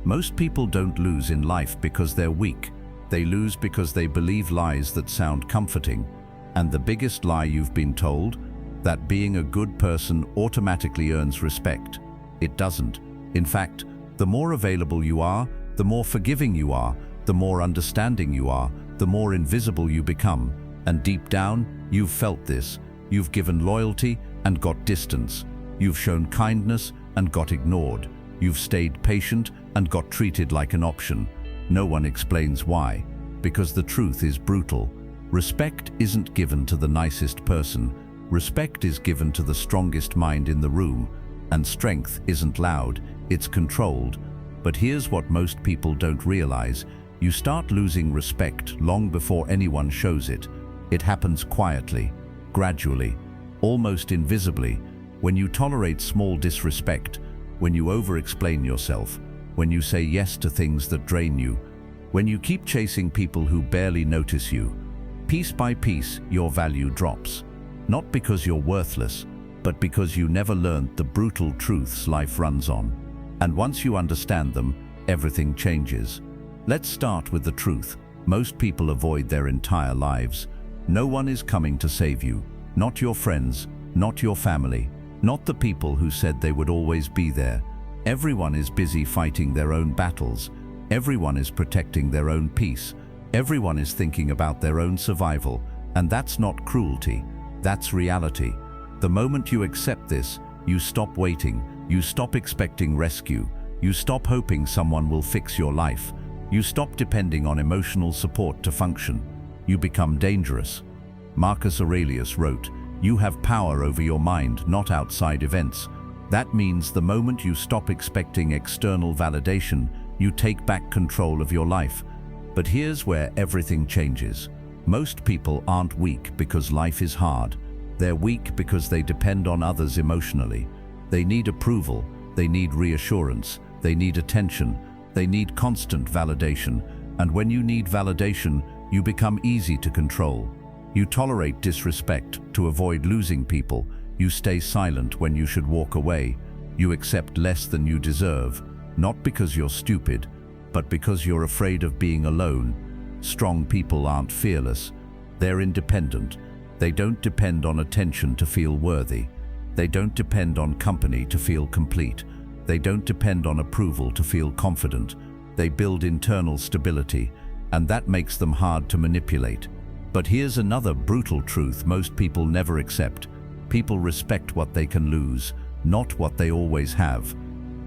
Most people don't lose in life because they're weak. They lose because they believe lies that sound comforting. And the biggest lie you've been told? That being a good person automatically earns respect. It doesn't. In fact, the more available you are, the more forgiving you are, the more understanding you are, the more invisible you become. And deep down, you've felt this. You've given loyalty and got distance. You've shown kindness and got ignored. You've stayed patient and got treated like an option. No one explains why, because the truth is brutal. Respect isn't given to the nicest person. Respect is given to the strongest mind in the room. And strength isn't loud, it's controlled. But here's what most people don't realize. You start losing respect long before anyone shows it. It happens quietly, gradually, almost invisibly, when you tolerate small disrespect, when you over-explain yourself, when you say yes to things that drain you, when you keep chasing people who barely notice you. Piece by piece, your value drops. Not because you're worthless, but because you never learned the brutal truths life runs on. And once you understand them, everything changes. Let's start with the truth. Most people avoid their entire lives. No one is coming to save you. Not your friends, not your family, not the people who said they would always be there. Everyone is busy fighting their own battles. Everyone is protecting their own peace. Everyone is thinking about their own survival. And that's not cruelty, that's reality. The moment you accept this, you stop waiting, you stop expecting rescue, you stop hoping someone will fix your life, you stop depending on emotional support to function. You become dangerous. Marcus Aurelius wrote, "You have power over your mind, not outside events." That means the moment you stop expecting external validation, you take back control of your life. But here's where everything changes. Most people aren't weak because life is hard. They're weak because they depend on others emotionally. They need approval, they need reassurance, they need attention, they need constant validation. And when you need validation, you become easy to control. You tolerate disrespect to avoid losing people. You stay silent when you should walk away. You accept less than you deserve, not because you're stupid, but because you're afraid of being alone. Strong people aren't fearless. They're independent. They don't depend on attention to feel worthy. They don't depend on company to feel complete. They don't depend on approval to feel confident. They build internal stability, and that makes them hard to manipulate. But here's another brutal truth most people never accept. People respect what they can lose, not what they always have.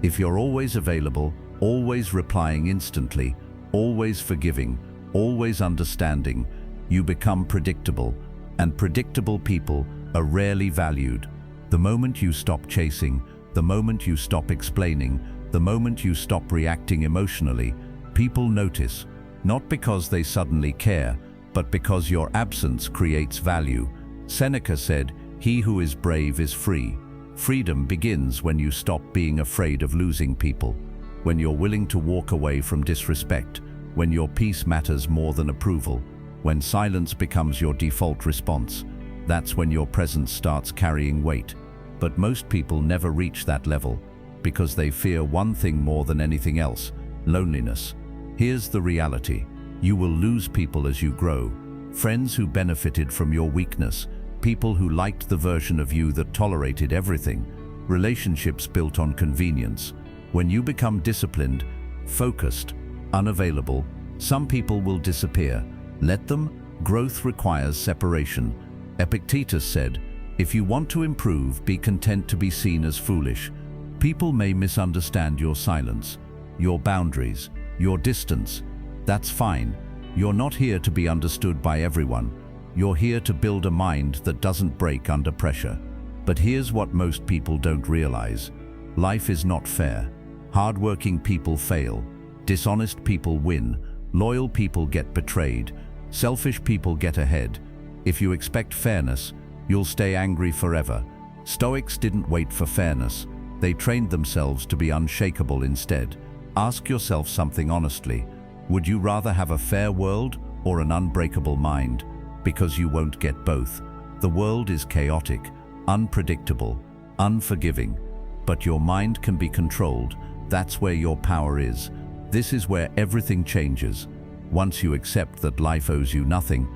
If you're always available, always replying instantly, always forgiving, always understanding, you become predictable. And predictable people are rarely valued. The moment you stop chasing, the moment you stop explaining, the moment you stop reacting emotionally, people notice, not because they suddenly care, but because your absence creates value. Seneca said, "He who is brave is free." Freedom begins when you stop being afraid of losing people, when you're willing to walk away from disrespect, when your peace matters more than approval, when silence becomes your default response. That's when your presence starts carrying weight. But most people never reach that level because they fear one thing more than anything else: loneliness. Here's the reality. You will lose people as you grow. Friends who benefited from your weakness, people who liked the version of you that tolerated everything, relationships built on convenience. When you become disciplined, focused, unavailable, some people will disappear. Let them. Growth requires separation. Epictetus said, "If you want to improve, be content to be seen as foolish." People may misunderstand your silence, your boundaries, your distance. That's fine. You're not here to be understood by everyone. You're here to build a mind that doesn't break under pressure. But here's what most people don't realize. Life is not fair. Hardworking people fail. Dishonest people win. Loyal people get betrayed. Selfish people get ahead. If you expect fairness, you'll stay angry forever. Stoics didn't wait for fairness. They trained themselves to be unshakable instead. Ask yourself something honestly. Would you rather have a fair world or an unbreakable mind? Because you won't get both. The world is chaotic, unpredictable, unforgiving. But your mind can be controlled. That's where your power is. This is where everything changes. Once you accept that life owes you nothing,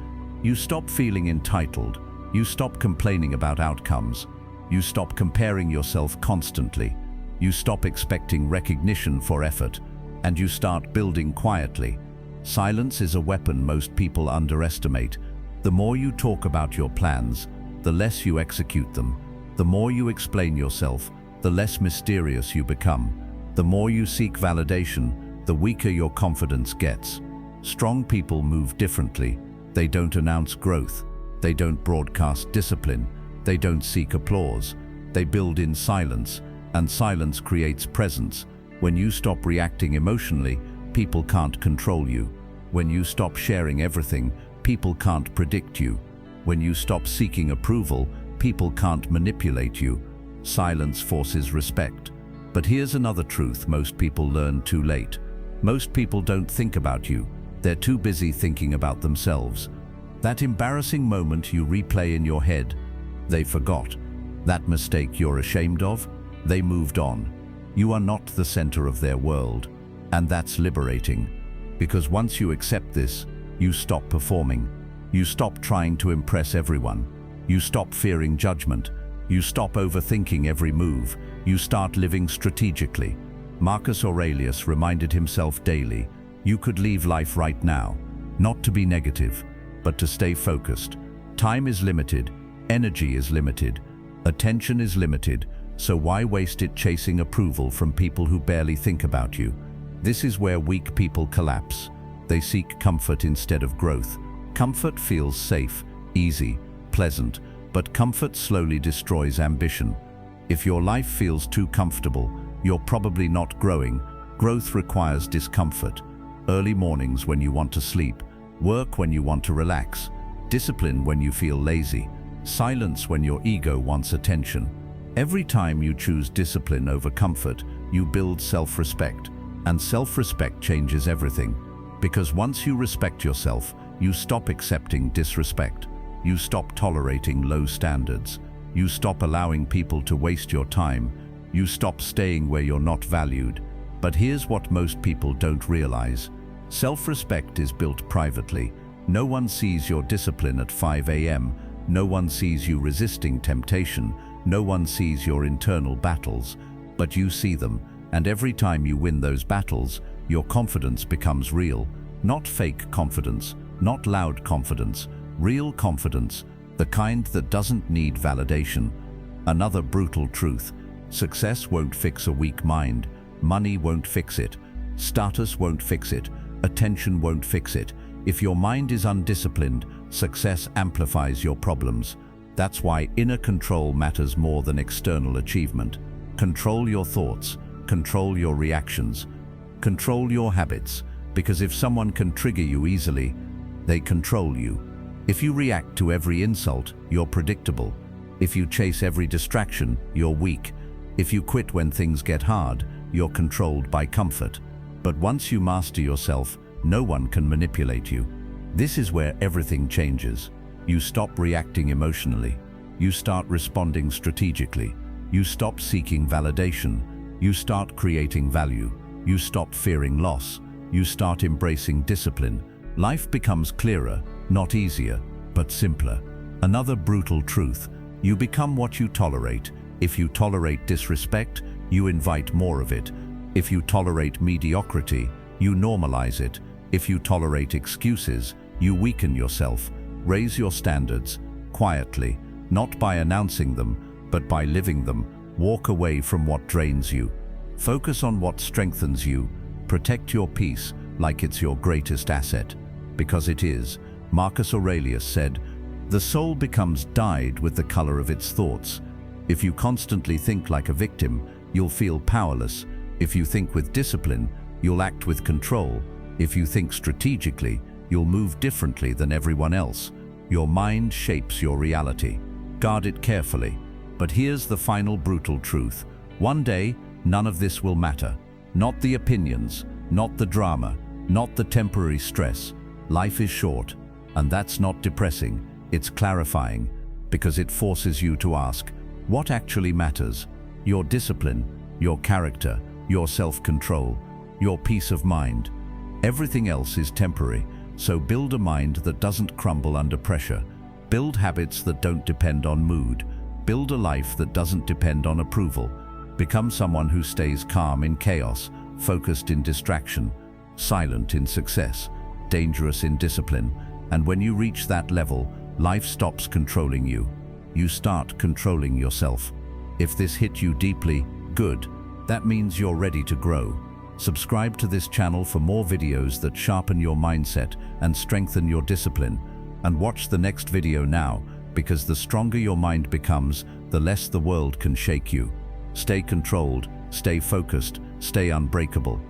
you stop feeling entitled. You stop complaining about outcomes. You stop comparing yourself constantly. You stop expecting recognition for effort, and you start building quietly. Silence is a weapon most people underestimate. The more you talk about your plans, the less you execute them. The more you explain yourself, the less mysterious you become. The more you seek validation, the weaker your confidence gets. Strong people move differently. They don't announce growth. They don't broadcast discipline. They don't seek applause. They build in silence, and silence creates presence. When you stop reacting emotionally, people can't control you. When you stop sharing everything, people can't predict you. When you stop seeking approval, people can't manipulate you. Silence forces respect. But here's another truth most people learn too late. Most people don't think about you. They're too busy thinking about themselves. That embarrassing moment you replay in your head, they forgot. That mistake you're ashamed of, they moved on. You are not the center of their world. And that's liberating. Because once you accept this, you stop performing. You stop trying to impress everyone. You stop fearing judgment. You stop overthinking every move. You start living strategically. Marcus Aurelius reminded himself daily, you could leave life right now, not to be negative, but to stay focused. Time is limited, energy is limited, attention is limited, so why waste it chasing approval from people who barely think about you? This is where weak people collapse. They seek comfort instead of growth. Comfort feels safe, easy, pleasant, but comfort slowly destroys ambition. If your life feels too comfortable, you're probably not growing. Growth requires discomfort. Early mornings when you want to sleep, work when you want to relax, discipline when you feel lazy, silence when your ego wants attention. Every time you choose discipline over comfort, you build self-respect, and self-respect changes everything. Because once you respect yourself, you stop accepting disrespect. You stop tolerating low standards. You stop allowing people to waste your time. You stop staying where you're not valued. But here's what most people don't realize. Self-respect is built privately. No one sees your discipline at 5 a.m. No one sees you resisting temptation. No one sees your internal battles. But you see them, and every time you win those battles, your confidence becomes real. Not fake confidence, not loud confidence, real confidence, the kind that doesn't need validation. Another brutal truth: success won't fix a weak mind. Money won't fix it. Status won't fix it. Attention won't fix it. If your mind is undisciplined, success amplifies your problems. That's why inner control matters more than external achievement. Control your thoughts. Control your reactions. Control your habits. Because if someone can trigger you easily, they control you. If you react to every insult, you're predictable. If you chase every distraction, you're weak. If you quit when things get hard, you're controlled by comfort. But once you master yourself, no one can manipulate you. This is where everything changes. You stop reacting emotionally. You start responding strategically. You stop seeking validation. You start creating value. You stop fearing loss. You start embracing discipline. Life becomes clearer, not easier, but simpler. Another brutal truth: you become what you tolerate. If you tolerate disrespect, you invite more of it. If you tolerate mediocrity, you normalize it. If you tolerate excuses, you weaken yourself. Raise your standards, quietly, not by announcing them, but by living them. Walk away from what drains you. Focus on what strengthens you. Protect your peace like it's your greatest asset. Because it is. Marcus Aurelius said, "The soul becomes dyed with the color of its thoughts." If you constantly think like a victim, you'll feel powerless. If you think with discipline, you'll act with control. If you think strategically, you'll move differently than everyone else. Your mind shapes your reality. Guard it carefully. But here's the final brutal truth. One day, none of this will matter. Not the opinions, not the drama, not the temporary stress. Life is short, and that's not depressing. It's clarifying, because it forces you to ask, what actually matters? Your discipline, your character, your self-control. your peace of mind. Everything else is temporary, so build a mind that doesn't crumble under pressure. Build habits that don't depend on mood. Build a life that doesn't depend on approval. Become someone who stays calm in chaos, focused in distraction, silent in success, dangerous in discipline. And when you reach that level, life stops controlling you. You start controlling yourself. If this hit you deeply, good. That means you're ready to grow. Subscribe to this channel for more videos that sharpen your mindset and strengthen your discipline. And watch the next video now, because the stronger your mind becomes, the less the world can shake you. Stay controlled, stay focused, stay unbreakable.